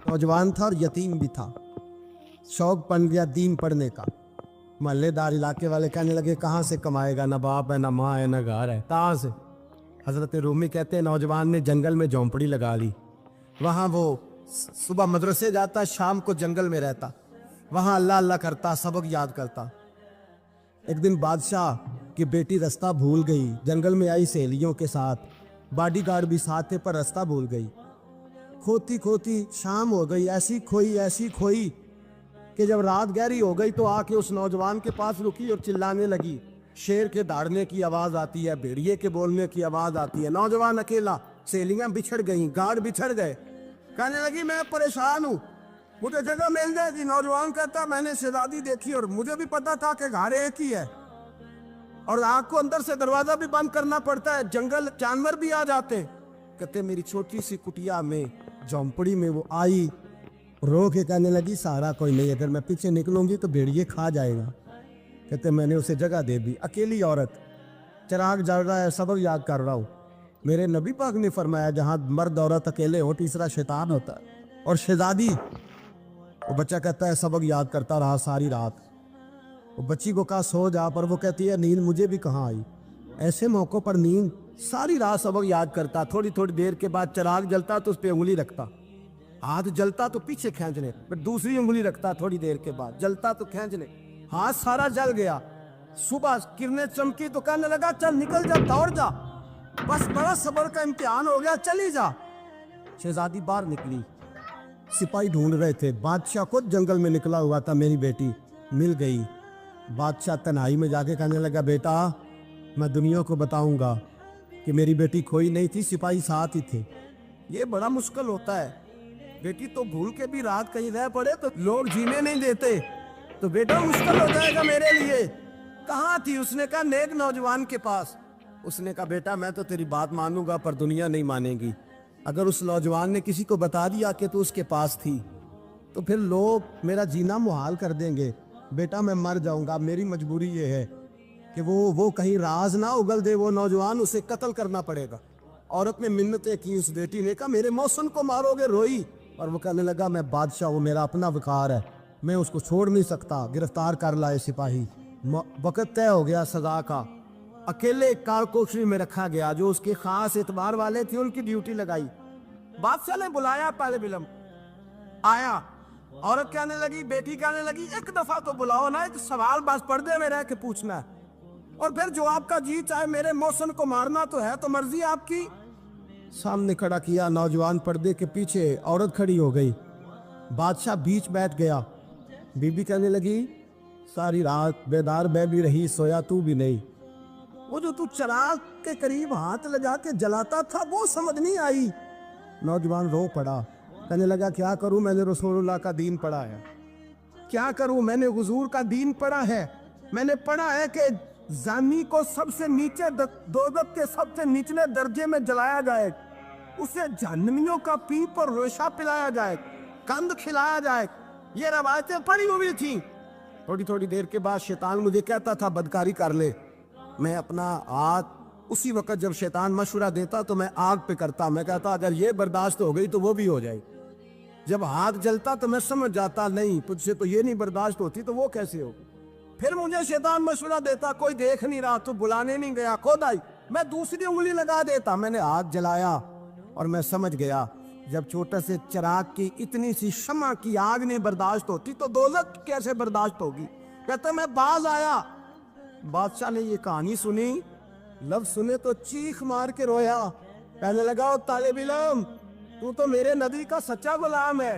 नौजवान था और यतीम भी था। शौक बन गया दीन पढ़ने का। मोहल्लेदार इलाके वाले कहने लगे कहाँ से कमाएगा, ना बाप है ना माँ है ना घर है, कहाँ से। हजरत रूमी कहते हैं नौजवान ने जंगल में झोंपड़ी लगा ली। वहाँ वो सुबह मदरसे जाता, शाम को जंगल में रहता, वहाँ अल्लाह अल्लाह करता, सबक याद करता। एक दिन बादशाह की बेटी रास्ता भूल गई, जंगल में आई सहेलियों के साथ, बॉडीगार्ड भी साथ थे पर रास्ता भूल गई। खोती खोती शाम हो गई, ऐसी खोई कि जब रात गहरी हो गई तो आके उस नौजवान के पास रुकी और चिल्लाने लगी। शेर के दहाड़ने की आवाज आती है, भेड़िए के बोलने की आवाज आती है। नौजवान अकेला, सहेलियां बिछड़ गई, गार्ड बिछड़ गए। कहने लगी मैं परेशान हूँ, मुझे जगह मिल जाएगी। नौजवान कहता मैंने शहजादी देखी और मुझे भी पता था कि घर एक ही है और आग को अंदर से दरवाजा भी बंद करना पड़ता है, जंगल जानवर भी आ जाते। कहते मेरी छोटी सी कुटिया में झोंपड़ी में वो आई, रो के कहने लगी सहारा कोई नहीं, अगर मैं पीछे निकलूंगी तो भेड़िए खा जाएगा। कहते मैंने उसे जगह दे दी। अकेली औरत, चिराग जल रहा है, सबक याद कर रहा हूँ। मेरे नबी पाक ने फरमाया जहाँ मर्द औरत अकेले हो तीसरा शैतान होता है। और शहजादी, वो बच्चा कहता है सबक याद करता रहा सारी रात। वो बच्ची को कहा सो जा, पर वो कहती है नींद मुझे भी कहाँ आई। ऐसे मौक़ों पर नींद, सारी रात सबक याद करता। थोड़ी थोड़ी देर के बाद चिराग जलता तो उस पर उंगली रखता, हाथ जलता तो पीछे खींचने, फिर दूसरी उंगली रखता, थोड़ी देर के बाद जलता तो खींचने, हाथ सारा जल गया। सुबह किरणें चमकी तो कहने लगा चल निकल जा, दौड़ जा, बस बड़ा सब्र का इम्तिहान हो गया, चली जा। शहजादी बाहर निकली, सिपाही ढूंढ रहे थे। बादशाह खुद जंगल में निकला हुआ था, मेरी बेटी मिल गई। बादशाह तन्हाई में जाके कहने लगा बेटा मैं दुनिया को बताऊंगा कि मेरी बेटी खोई नहीं थी, सिपाही साथ ही थे। ये बड़ा मुश्किल होता है, बेटी तो भूल के भी रात कहीं रह पड़े तो लोग जीने नहीं देते, तो बेटा मुश्किल हो जाएगा मेरे लिए। कहाँ थी? उसने कहा नेक नौजवान के पास। उसने कहा बेटा मैं तो तेरी बात मानूंगा पर दुनिया नहीं मानेगी। अगर उस नौजवान ने किसी को बता दिया कि तू उसके पास थी तो फिर लोग मेरा जीना मुहाल कर देंगे। बेटा मैं मर जाऊंगा, मेरी मजबूरी ये है कि वो कहीं राज ना उगल दे वो नौजवान, उसे कत्ल करना पड़ेगा। औरत ने मिन्नतें की, उस बेटी ने कहा मेरे मौसम को मारोगे, रोई। और वो कहने लगा मैं बादशाह, वो मेरा अपना वकार है, मैं उसको छोड़ नहीं सकता। गिरफ्तार कर लाए सिपाही। वक़्त तय हो गया सजा का। अकेले कारकोशरी में रखा गया, जो उसके खास एतबार वाले थे उनकी ड्यूटी लगाई। बादशाह ने बुलाया, पहले बिलम आया। औरत कहने लगी, बेटी कहने लगी एक दफा तो बुलाओ ना, एक सवाल बस पर्दे में रह के पूछना है और फिर जो आपका जी चाहे मेरे मौसम को मारना तो है, तो मर्जी आपकी। सामने खड़ा किया, नौजवान पर्दे के पीछे, औरत खड़ी हो गई। बादशाह बीच बैठ गया। बीबी कहने लगी सारी रात बेदार मैं भी रही, सोया तू भी नहीं। वो जो तू चिराग के करीब हाथ लगा के जलाता था वो समझ नहीं आई। नौजवान रो पड़ा, कहने लगा क्या करूं, मैंने रसूलुल्लाह का दीन पढ़ा है, क्या करूं, मैंने हुजूर का दीन पढ़ा है। मैंने पढ़ा है कि जानी को सबसे नीचे दोज़ख के सबसे निचले दर्जे में जलाया जाए, उसे जहन्नमियों का पीप और रेशा पिलाया जाए, कंद खिलाया जाए। ये रवायतें पड़ी हुई थी। थोड़ी थोड़ी देर के बाद शैतान मुझे कहता था बदकारी कर ले। मैं अपना हाथ उसी वक्त जब शैतान मशवरा देता तो मैं आग पे करता। मैं कहता अगर ये बर्दाश्त हो गई तो वो भी हो जाए। जब हाथ जलता तो मैं समझ जाता नहीं तुझसे तो ये नहीं बर्दाश्त होती तो वो कैसे हो। फिर मुझे शैतान मशवरा देता कोई देख नहीं रहा तो बुलाने नहीं गया, खुद आई, मैं दूसरी उंगली लगा देता। मैंने हाथ जलाया और मैं समझ गया जब छोटे से चिराग की इतनी सी शमा की आग नहीं बर्दाश्त होती तो दोज़ख कैसे बर्दाश्त होगी। कहता मैं बाज आया। बादशाह ने ये कहानी सुनी, लफ्ज सुने तो चीख मार के रोया। कहने लगा ओ तालिब इल्म, तू तो मेरे नबी का सच्चा गुलाम है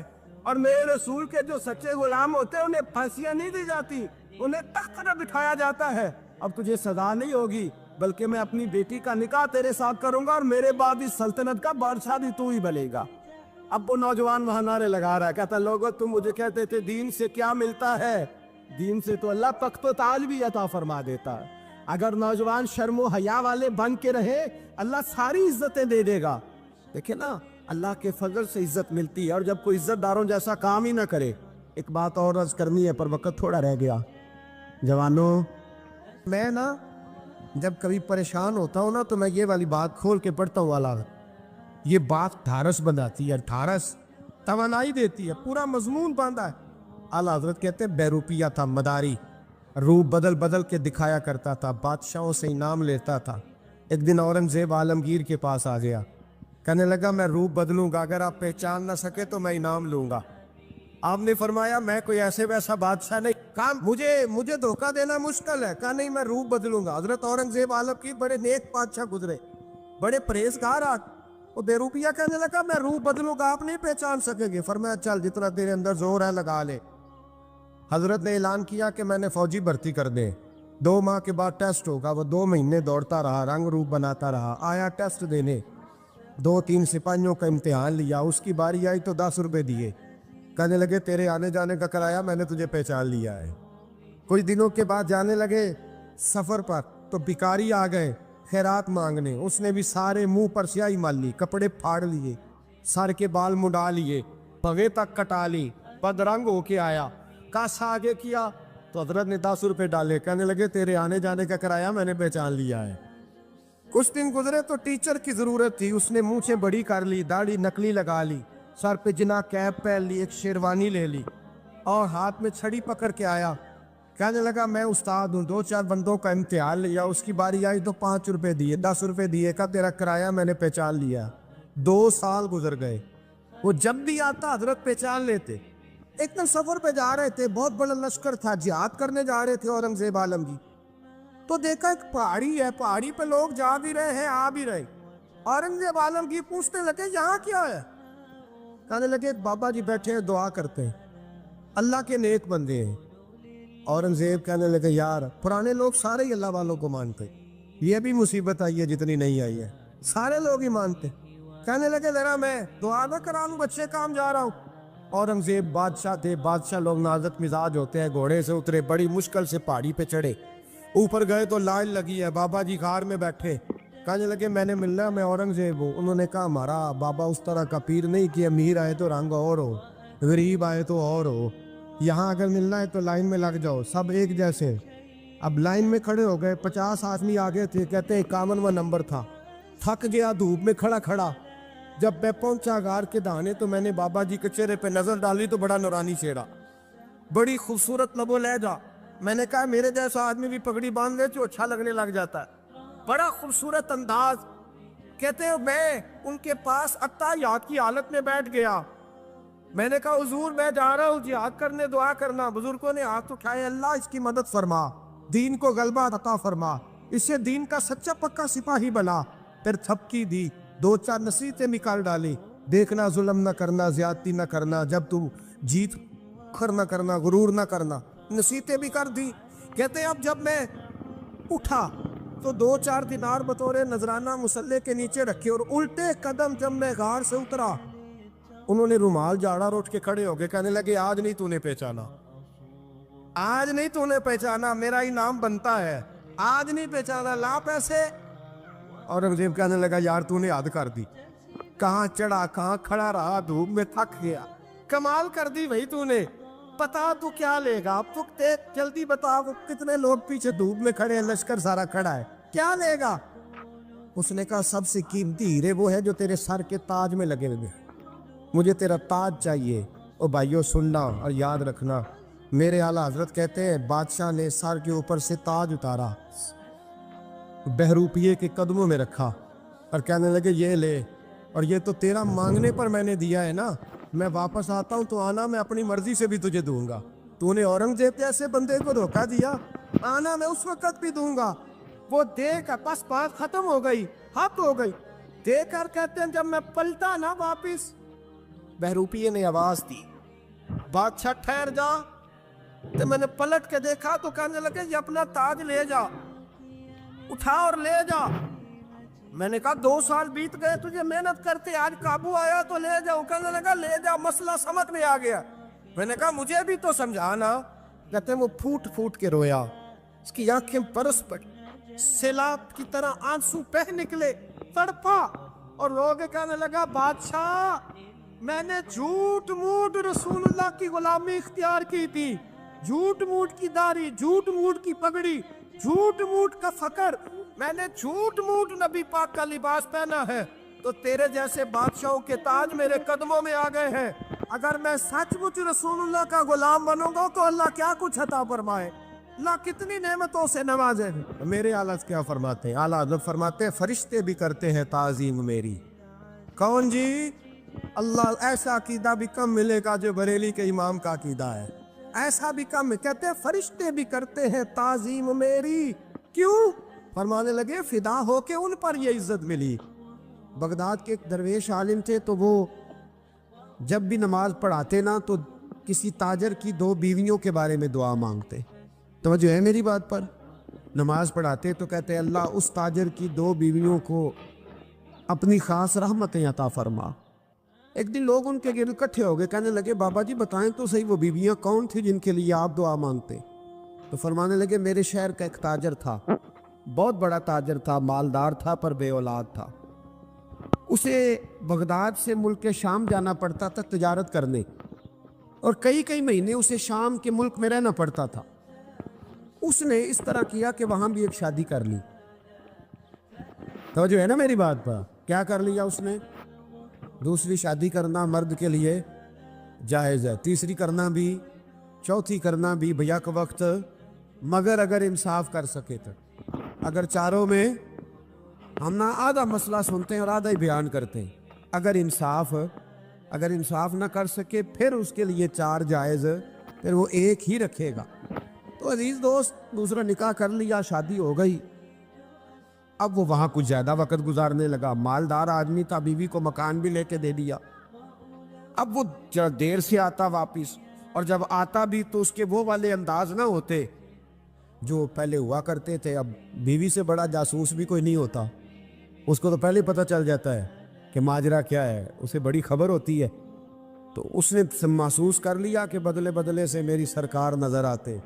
और मेरे रसूल के जो सच्चे गुलाम होते हैं उन्हें फांसियां नहीं दी जाती, उन्हें तख्त पर बिठाया जाता है। अब तुझे सजा नहीं होगी बल्कि मैं अपनी बेटी का निकाह तेरे साथ करूंगा और मेरे बाद इस सल्तनत का बादशाह भी तू ही बनेगा। अब वो नौजवान वहां नारे लगा रहा है, कहता लोगों तुम मुझे कहते थे दीन से क्या मिलता है, दीन से तो अल्लाह तख्त व ताज भी अता फरमा देता है। अगर नौजवान शर्मो हया वाले बन के रहे अल्लाह सारी इज्जतें दे देगा। देखे ना अल्लाह के फजल से इज्जत मिलती है और जब कोई इज्जतदारों जैसा काम ही ना करे। एक बात और अर्ज करनी है पर वक्त थोड़ा रह गया। जवानों, मैं ना जब कभी परेशान होता हूँ ना तो मैं ये वाली बात खोल के पढ़ता हूँ वाला, ये बात ढारस बनाती है, ढारस توانائی دیتی ہے, پورا مضمون باندھا ہے. اعلیٰ حضرت کہتے ہیں بہروپیہ تھا, مداری, روپ بدل بدل کے دکھایا کرتا تھا, بادشاہوں سے انعام لیتا تھا. ایک دن اورنگزیب عالمگیر کے پاس آ گیا, کہنے لگا میں روپ بدلوں گا, اگر آپ پہچان نہ سکے تو میں انعام لوں گا. آپ نے فرمایا میں کوئی ایسے ویسا بادشاہ نہیں, کہا مجھے دھوکہ دینا مشکل ہے. کہا نہیں, میں روپ بدلوں گا. حضرت اورنگزیب عالمگیر بڑے نیک بادشاہ گزرے, بڑے پرہیزگار. وہ بہروپیہ کہنے لگا میں روپ بدلوں گا, آپ نہیں پہچان سکیں گے. فرمایا چل جتنا تیرے اندر زور ہے لگا لے. حضرت نے اعلان کیا کہ میں نے فوجی بھرتی کر دیں, 2 ماہ کے بعد ٹیسٹ ہوگا. وہ 2 مہینے دوڑتا رہا, رنگ روپ بناتا رہا, آیا ٹیسٹ دینے, 2-3 سپاہیوں کا امتحان لیا. اس کی باری آئی تو 10 روپے دیے, کہنے لگے تیرے آنے جانے کا کرایہ میں نے تجھے پہچان لیا ہے. کچھ دنوں کے بعد جانے لگے سفر پر, تو بھکاری آ گئے خیرات مانگنے. اس نے بھی سارے منہ پر سیاہی مال لی, کپڑے پھاڑ لیے, سر کے بال مڈا لیے, پگے تک کٹا لی, بدرنگ ہو کے آیا. کاسا آگے کیا تو حضرت نے 10 روپے ڈالے, کہنے لگے تیرے آنے جانے کا کرایہ میں نے پہچان لیا ہے. کچھ دن گزرے تو ٹیچر کی ضرورت تھی. اس نے مونچھیں بڑی کر لی, داڑھی نکلی لگا لی, سر پہ جنا کیپ پہن لی, ایک شیروانی لے لی اور ہاتھ میں چھڑی پکڑ کے آیا. کہنے لگا میں استاد ہوں, 2-4 بندوں کا امتحان لیا, اس کی باری آئی تو 5 روپے دیے, 10 روپے دیے, کا تیرا کرایہ میں نے پہچان لیا. 2 سال گزر گئے. وہ جب بھی آتا حضرت پہچان لیتے. ایک دن سفر پہ جا رہے تھے, بہت بڑا لشکر تھا, جہاد کرنے جا رہے تھے اورنگزیب عالمگیر. تو دیکھا ایک پہاڑی ہے, پہاڑی پہ لوگ جا بھی رہے ہیں آ بھی رہے. اورنگزیب عالمگیر پوچھنے لگے یہاں کیا ہے؟ کہنے لگے بابا جی بیٹھے ہیں دعا کرتے ہیں, اللہ کے نیک بندے ہیں. اورنگزیب کہنے لگے یار پرانے لوگ سارے ہی اللہ والوں کو مانتے, یہ بھی مصیبت آئی ہے جتنی نہیں آئی ہے, سارے لوگ ہی مانتے. کہنے لگے ذرا میں دعا نہ کرا لوں, بچے کام جا رہا ہوں. اورنگزیب بادشاہ تھے, بادشاہ لوگ نازک مزاج ہوتے ہیں. گھوڑے سے اترے, بڑی مشکل سے پہاڑی پہ چڑھے, اوپر گئے تو لائن لگی ہے, بابا جی غار میں بیٹھے. کہنے لگے میں نے ملنا ہے, میں اورنگزیب ہوں. انہوں نے کہا ہمارا بابا اس طرح کا پیر نہیں کہ امیر آئے تو رنگ اور ہو, غریب آئے تو اور ہو. یہاں اگر ملنا ہے تو لائن میں لگ جاؤ, سب ایک جیسے. اب لائن میں کھڑے ہو گئے, 50 آدمی آگے تھے, کہتے ہیں 51واں نمبر تھا. تھک گیا دھوپ میں کھڑا کھڑا. جب میں پہنچا غار کے دہانے تو میں نے بابا جی کے چہرے پہ نظر ڈالی تو بڑا نورانی چہرہ, بڑی خوبصورت لب و لہجہ. میں نے کہا میرے جیسا آدمی بھی پگڑی باندھ لے تو اچھا لگنے لگ جاتا ہے, بڑا خوبصورت انداز. کہتے ہیں میں ان کے پاس اتحیات کی حالت میں بیٹھ گیا. میں نے کہا حضور میں جا رہا ہوں جہاد کرنے, دعا کرنا. بزرگوں نے ہاتھ اٹھائے, اللہ اس کی مدد فرما, دین کو غلبہ عطا فرما, اسے دین کا سچا پکا سپاہی بنا. پھر تھپکی دی, 2-4 نصیحتیں نکال ڈالی, دیکھنا ظلم نہ کرنا, زیادتی نہ کرنا, جب تو جیت کر نہ کرنا, غرور نہ کرنا, نصیحتیں بھی کر دی. کہتے ہیں اب جب میں اٹھا تو 2-4 دینار بطور نذرانہ مسلح کے نیچے رکھے, اور الٹے قدم جب میں غار سے اترا انہوں نے رومال جاڑا اور اٹھ کے کھڑے ہو گئے. کہنے لگے آج نہیں تو نے پہچانا, آج نہیں تو نے پہچانا, میرا ہی نام بنتا ہے, آج نہیں پہچانا, لا پیسے. اورنگزیب کہنے لگا یار تو نے حد کر دی, کہاں چڑھا کہاں کھڑا رہا, دھوپ میں تھک گیا, کمال کر دی بھائی تو نے. بتا تو کیا لے گا, اب تو جلدی بتا, وہ کتنے لوگ پیچھے دھوپ میں کھڑے ہیں, لشکر سارا کھڑا ہے, کیا لے گا؟ اس نے کہا سب سے قیمتی ہیرے وہ ہے جو تیرے سر کے تاج میں لگے ہوئے, مجھے تیرا تاج چاہیے. او بھائیو سننا اور یاد رکھنا, میرے اعلیٰ حضرت کہتے ہیں بادشاہ نے سر کے اوپر سے تاج اتارا, بہروپیے کے قدموں میں رکھا اور کہنے لگے یہ لے, اور یہ تو تیرا مانگنے پر میں نے دیا ہے نا, میں واپس آتا ہوں تو آنا میں اپنی مرضی سے بھی تجھے دوں گا. تو نے اورنگزیب جیسے بندے کو دھوکہ دیا, آنا میں اس وقت بھی دوں گا. وہ دے کر بس بات ختم ہو گئی, حق ہو گئی. دے کر کہتے ہیں جب میں پلٹا نا واپس, بہروپیے نے آواز دی بادشاہ ٹھہر جا. تو میں نے پلٹ کے دیکھا تو کہنے لگے یہ اپنا تاج لے جا, اٹھا اور لے جا. میں نے کہا 2 سال بیت گئے تجھے محنت کرتے, آج قابو آیا تو لے جاؤ. کہنے لگا لے جا, مسئلہ سمجھ میں آ گیا. میں نے کہا مجھے بھی تو سمجھانا. کہتے ہیں وہ پھوٹ پھوٹ کے رویا, اس کی آنکھیں برس پڑی, سیلاب کی طرح آنسو بہہ نکلے, تڑپا اور رو کے کہنے لگا بادشاہ میں نے جھوٹ موٹ رسول اللہ کی غلامی اختیار کی تھی, جھوٹ موٹ کی داڑھی, جھوٹ موٹ کی پگڑی, جھوٹ موٹ کا فقر, میں نے جھوٹ موٹ نبی پاک کا لباس پہنا ہے, تو تیرے جیسے بادشاہوں کے تاج میرے قدموں میں آ گئے ہیں. अगर मैं सचमुच रसूलुल्लाह का गुलाम बनूंगा तो अल्लाह क्या कुछ अता फरमाए, अल्लाह कितनी नेमतों से नवाजे। मेरे आला क्या फरमाते हैं, आला हज़रत फरमाते हैं फरिश्ते भी करते हैं ताज़ीम मेरी। कौन जी? अल्लाह। ऐसा अकीदा भी कम मिलेगा जो बरेली के इमाम का अकीदा है, ऐसा भी कम। कहते हैं फरिश्ते भी करते हैं ताज़ीम मेरी। क्यों? फरमाने लगे फिदा हो के उन पर ये इज्जत मिली। बगदाद के एक दरवेश आलिम थे, तो वो जब भी नमाज पढ़ाते ना तो किसी ताजर की 2 बीवियों के बारे में दुआ मांगते। तो जो है मेरी बात पर, नमाज पढ़ाते तो कहते अल्लाह उस ताजर की 2 बीवियों को अपनी ख़ास रहमतें अता फरमा। एक दिन लोग उनके गिर्द इकट्ठे हो गए, कहने लगे बाबा जी बताएं तो सही वो बीवियाँ कौन थी जिनके लिए आप दुआ मांगते। तो फरमाने लगे मेरे शहर का एक ताजर था, बहुत बड़ा ताजर था, मालदार था पर बे औलाद था। उसे बगदाद से मुल्क शाम जाना पड़ता था तिजारत करने, और कई कई महीने उसे शाम के मुल्क में रहना पड़ता था। उसने इस तरह किया कि वहाँ भी एक शादी कर ली। तो जो है ना मेरी बात पर, क्या कर लिया उसने? दूसरी शादी करना मर्द के लिए जायज़ है, तीसरी करना भी, चौथी करना भी भैया का वक्त, मगर अगर इंसाफ कर सके तो। अगर चारों में हम ना आधा मसला सुनते हैं और आधा ही बयान करते हैं, अगर इंसाफ ना कर सके फिर उसके लिए 4 जायज़, फिर वो एक ही रखेगा। तो अजीज़ दोस्त, दूसरा निकाह कर लिया, शादी हो गई। अब वो वहाँ कुछ ज़्यादा वक्त गुजारने लगा, मालदार आदमी था, बीवी को मकान भी लेके दे दिया। अब वो जरा देर से आता वापिस, और जब आता भी तो उसके वो वाले अंदाज ना होते जो पहले हुआ करते थे। अब बीवी से बड़ा जासूस भी कोई नहीं होता, उसको तो पहले पता चल जाता है कि माजरा क्या है, उसे बड़ी खबर होती है। तो उसने महसूस कर लिया कि बदले बदले से मेरी सरकार नज़र आते।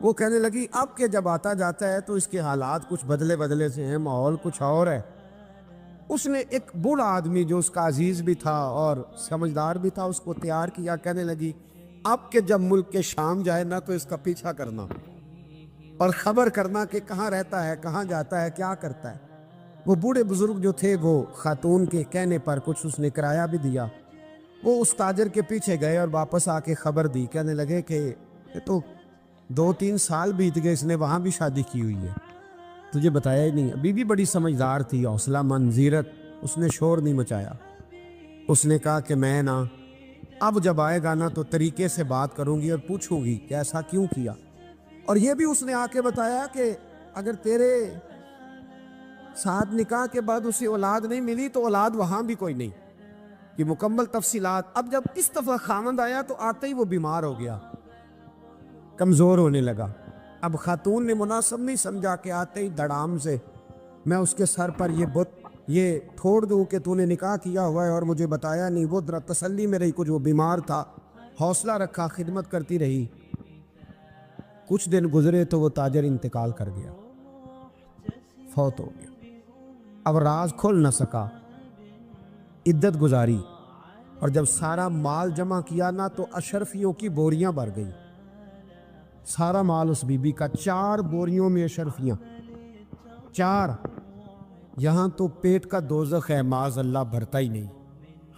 वो कहने लगी अब के जब आता जाता है तो इसके हालात कुछ बदले बदले से हैं, माहौल कुछ और है। उसने एक बूढ़ा आदमी जो उसका अजीज़ भी था और समझदार भी था उसको तैयार किया। कहने लगी अब के जब मुल्क के शाम जाए ना तो इसका पीछा करना और ख़बर करना कि कहाँ रहता है, कहाँ जाता है, क्या करता है। वो बूढ़े बुजुर्ग जो थे वो खातून के कहने पर कुछ उसने किराया भी दिया। वो उस ताजर के पीछे गए और वापस आके ख़बर दी। कहने लगे कि ये तो 2-3 साल बीत गए, इसने वहाँ भी शादी की हुई है, तुझे बताया ही नहीं। बीवी बड़ी समझदार थी, हौसला मंजीरत, उसने शोर नहीं मचाया। उसने कहा कि मैं ना अब जब आएगा ना तो तरीके से बात करूँगी और पूछूंगी कि ऐसा क्यों किया। और ये भी उसने आके बताया कि अगर तेरे साथ निकाह के बाद उसे औलाद नहीं मिली तो औलाद वहाँ भी कोई नहीं, कि मुकम्मल तफसीलात। अब जब इस दफ़ा खामद आया तो आते ही वो बीमार हो गया, कमज़ोर होने लगा। अब खातून ने मुनासिब नहीं समझा कि आते ही धड़ाम से मैं उसके सर पर ये बुत ये छोड़ दूँ कि तूने निकाह किया हुआ है और मुझे बताया नहीं। वो जरा तसल्ली में रही, कुछ वो बीमार था, हौसला रखा, खिदमत करती रही। कुछ दिन गुजरे तो वो ताजर इंतकाल कर गया, फौत हो गया। अब राज खोल न सका, इद्दत गुजारी, और जब सारा माल जमा किया ना तो अशरफियों की बोरियां भर गई। सारा माल उस बीबी का, 4 बोरियों में अशरफियां, 4। यहाँ तो पेट का दोज़ख है, माज़ अल्लाह भरता ही नहीं।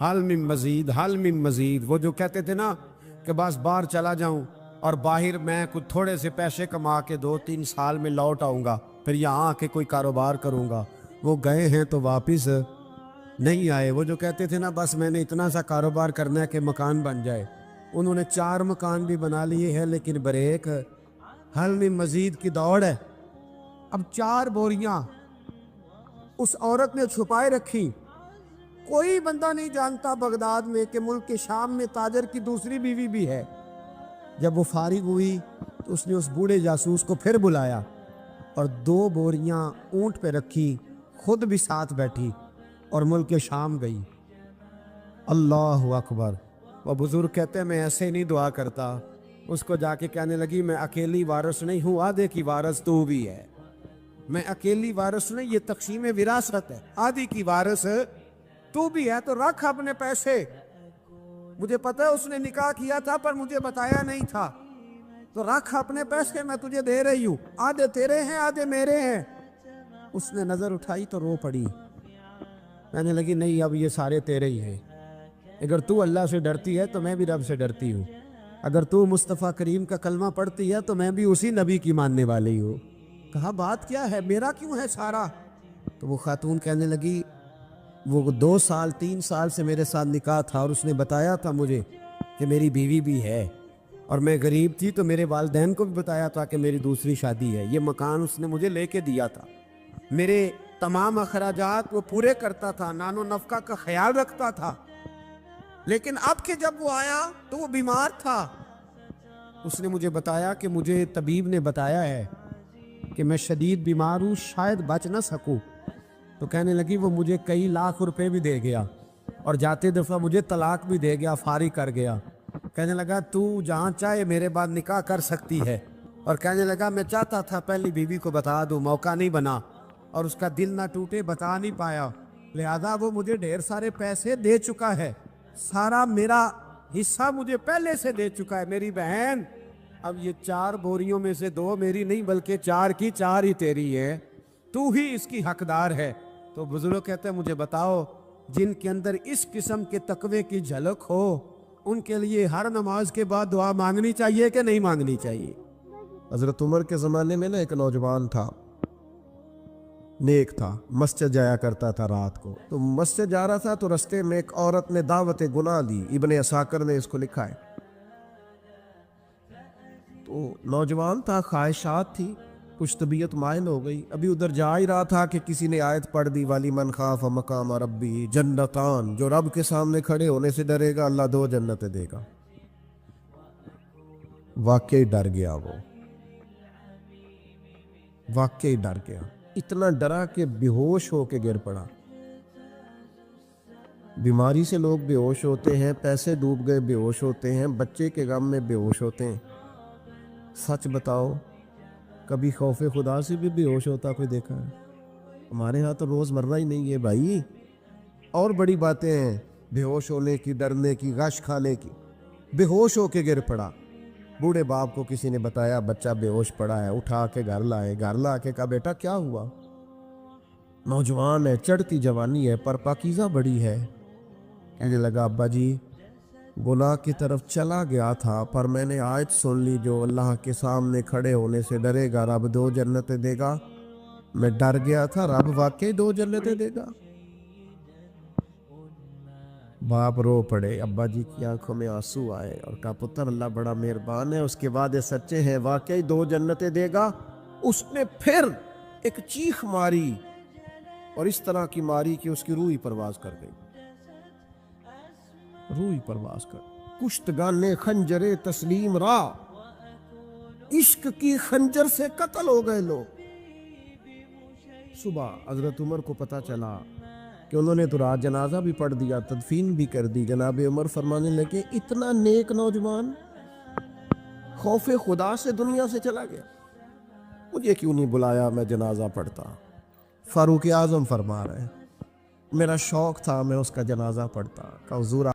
हाल में मज़ीद, हाल में मज़ीद। वो जो कहते थे ना कि बस बाहर चला जाऊँ और बाहर मैं कुछ थोड़े से पैसे कमा के 2-3 साल में लौट आऊँगा, फिर यहाँ आके कोई कारोबार करूँगा, वो गए हैं तो वापस नहीं आए। वो जो कहते थे ना बस मैंने इतना सा कारोबार करना है कि मकान बन जाए, उन्होंने 4 मकान भी बना लिए हैं, लेकिन ब्रेक हल में मज़ीद की दौड़ है। अब 4 बोरियां उस औरत ने छुपाए रखी। कोई बंदा नहीं जानता बगदाद में कि मुल्क के शाम में ताजर की दूसरी बीवी भी है। जब वो फारिग हुई तो उसने उस बूढ़े जासूस को फिर बुलाया और 2 बोरियां ऊंट पे रखी, खुद भी साथ बैठी और मुल्क के शाम गई। अल्लाह अकबर। वह बुजुर्ग कहते हैं मैं ऐसे नहीं दुआ करता। उसको जाके कहने लगी मैं अकेली वारिस नहीं हूँ, आधे की वारिस तू भी है। मैं अकेली वारिस नहीं, ये तक़सीम विरासत है, आधी की वारिस तू भी है। तो रख अपने पैसे, मुझे पता है उसने निकाह किया था पर मुझे बताया नहीं था, तो रख अपने पैसे, मैं तुझे दे रही हूँ, आधे तेरे हैं आधे मेरे हैं। उसने नज़र उठाई तो रो पड़ी, कहने लगी नहीं अब ये सारे तेरे ही हैं। اگر تو اللہ سے ڈرتی ہے تو میں بھی رب سے ڈرتی ہوں، اگر تو مصطفیٰ کریم کا کلمہ پڑھتی ہے تو میں بھی اسی نبی کی ماننے والی ہوں۔ کہا بات کیا ہے، میرا کیوں ہے سارا؟ تو وہ خاتون کہنے لگی وہ 2 سال 3 سال سے میرے ساتھ نکاح تھا اور اس نے بتایا تھا مجھے کہ میری بیوی بھی ہے، اور میں غریب تھی تو میرے والدین کو بھی بتایا تھا کہ میری دوسری شادی ہے۔ یہ مکان اس نے مجھے لے کے دیا تھا، میرے تمام اخراجات وہ پورے کرتا تھا، نان و نفقہ کا خیال رکھتا تھا، لیکن اب کہ جب وہ آیا تو وہ بیمار تھا۔ اس نے مجھے بتایا کہ مجھے طبیب نے بتایا ہے کہ میں شدید بیمار ہوں، شاید بچ نہ سکوں۔ تو کہنے لگی وہ مجھے کئی لاکھ روپے بھی دے گیا اور جاتے دفعہ مجھے طلاق بھی دے گیا، فارغ کر گیا۔ کہنے لگا تو جہاں چاہے میرے بعد نکاح کر سکتی ہے، اور کہنے لگا میں چاہتا تھا پہلی بیوی کو بتا دوں، موقع نہیں بنا اور اس کا دل نہ ٹوٹے، بتا نہیں پایا، لہذا وہ مجھے ڈھیر سارے پیسے دے چکا ہے، سارا میرا حصہ مجھے پہلے سے دے چکا ہے۔ میری بہن اب یہ 4 بوریوں میں سے 2 میری نہیں بلکہ 4 کی 4 ہی تیری ہے، تو ہی اس کی حقدار ہے۔ تو بزرگ کہتے ہیں مجھے بتاؤ جن کے اندر اس قسم کے تقوی کی جھلک ہو ان کے لیے ہر نماز کے بعد دعا مانگنی چاہیے کہ نہیں مانگنی چاہیے؟ حضرت عمر کے زمانے میں ایک نوجوان تھا، نیک تھا، مسجد جایا کرتا تھا رات کو۔ تو مسجد جا رہا تھا تو رستے میں ایک عورت نے دعوت گناہ دی، ابن عساکر نے اس کو لکھا ہے۔ تو نوجوان تھا، خواہشات تھی، کچھ طبیعت مائل ہو گئی، ابھی ادھر جا ہی رہا تھا کہ کسی نے آیت پڑھ دی والی من خاف مقام ربی جنتان، جو رب کے سامنے کھڑے ہونے سے ڈرے گا اللہ 2 جنتیں دے گا۔ واقعی ڈر گیا، وہ واقعی ڈر گیا، اتنا ڈرا کہ بے ہوش ہو کے گر پڑا۔ بیماری سے لوگ بے ہوش ہوتے ہیں، پیسے ڈوب گئے بے ہوش ہوتے ہیں، بچے کے غم میں بے ہوش ہوتے ہیں۔ سچ بتاؤ کبھی خوف خدا سے بھی بے ہوش ہوتا کوئی دیکھا ہے؟ ہمارے ہاں تو روز مرہ ہی نہیں ہے بھائی، اور بڑی باتیں ہیں بے ہوش ہونے کی، ڈرنے کی، غش کھانے کی۔ بے ہوش ہو کے گر پڑا، بوڑھے باپ کو کسی نے بتایا بچہ بے ہوش پڑا ہے، اٹھا کے گھر لائے، گھر لا کے کہا بیٹا کیا ہوا؟ نوجوان ہے، چڑھتی جوانی ہے پر پاکیزہ بڑی ہے۔ کہنے لگا ابا جی گناہ کی طرف چلا گیا تھا پر میں نے آیت سن لی جو اللہ کے سامنے کھڑے ہونے سے ڈرے گا رب 2 جنتیں دے گا، میں ڈر گیا تھا، رب واقعی 2 جنتیں دے گا۔ باپ رو پڑے، ابا جی کی آنکھوں میں آنسو آئے اور کہا پتر اللہ بڑا مہربان ہے، اس کے وعدے سچے ہیں، واقعی 2 جنتیں دے گا۔ اس نے پھر ایک چیخ ماری اور اس طرح کی ماری کہ اس کی روح ہی پرواز کر گئی، روح ہی پرواز کر۔ کشتگان خنجر تسلیم را، عشق کی خنجر سے قتل ہو گئے لوگ۔ صبح حضرت عمر کو پتا چلا کہ انہوں نے تو رات جنازہ بھی پڑھ دیا، تدفین بھی کر دی۔ جناب عمر فرمانے لگے اتنا نیک نوجوان خوف خدا سے دنیا سے چلا گیا، مجھے کیوں نہیں بلایا میں جنازہ پڑھتا؟ فاروق اعظم فرما رہے ہیں میرا شوق تھا میں اس کا جنازہ پڑھتا۔ کہ حضور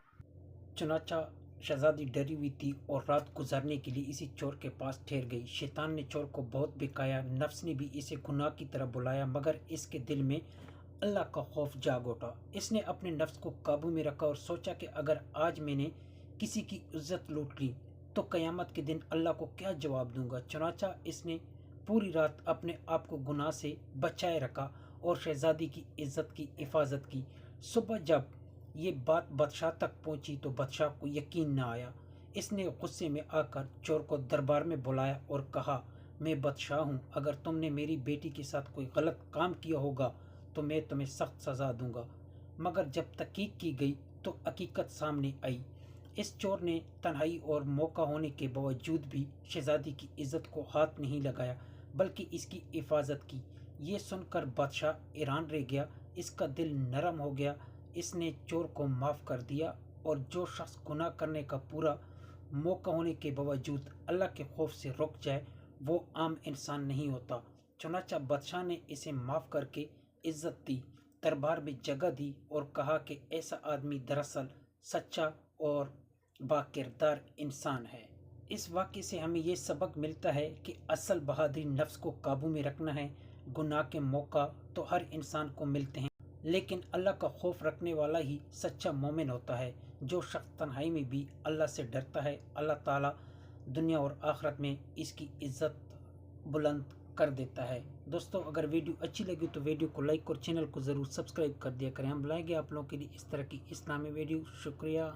چنانچہ شہزادی ڈری ہوئی تھی اور رات گزارنے کے لیے اسی چور کے پاس ٹھہر گئی۔ شیطان نے چور کو بہت بہکایا، نفس نے بھی اسے گناہ کی طرف بلایا، مگر اس کے دل میں اللہ کا خوف جاگ اٹھا۔ اس نے اپنے نفس کو قابو میں رکھا اور سوچا کہ اگر آج میں نے کسی کی عزت لوٹ لی تو قیامت کے دن اللہ کو کیا جواب دوں گا۔ چنانچہ اس نے پوری رات اپنے آپ کو گناہ سے بچائے رکھا اور شہزادی کی عزت کی حفاظت کی۔ صبح جب یہ بات بادشاہ تک پہنچی تو بادشاہ کو یقین نہ آیا۔ اس نے غصے میں آ کر چور کو دربار میں بلایا اور کہا میں بادشاہ ہوں، اگر تم نے میری بیٹی کے ساتھ کوئی غلط کام کیا ہوگا تو میں تمہیں سخت سزا دوں گا۔ مگر جب تحقیق کی گئی تو حقیقت سامنے آئی، اس چور نے تنہائی اور موقع ہونے کے باوجود بھی شہزادی کی عزت کو ہاتھ نہیں لگایا بلکہ اس کی حفاظت کی۔ یہ سن کر بادشاہ حیران رہ گیا، اس کا دل نرم ہو گیا۔ اس نے چور کو معاف کر دیا، اور جو شخص گناہ کرنے کا پورا موقع ہونے کے باوجود اللہ کے خوف سے رک جائے وہ عام انسان نہیں ہوتا۔ چنانچہ بادشاہ نے اسے معاف کر کے عزت دی، دربار میں جگہ دی اور کہا کہ ایسا آدمی دراصل سچا اور باکردار انسان ہے۔ اس واقعے سے ہمیں یہ سبق ملتا ہے کہ اصل بہادری نفس کو قابو میں رکھنا ہے۔ گناہ کے موقع تو ہر انسان کو ملتے ہیں لیکن اللہ کا خوف رکھنے والا ہی سچا مومن ہوتا ہے۔ जो शख्स तन्हाई में भी अल्लाह से डरता है, अल्लाह ताला दुनिया और आखिरत में इसकी इज़्ज़त बुलंद कर देता है। दोस्तों, अगर वीडियो अच्छी लगी तो वीडियो को लाइक और चैनल को ज़रूर सब्सक्राइब कर दिया करें। हम लाएंगे आप लोगों के लिए इस तरह की इस्लामी वीडियो। शुक्रिया।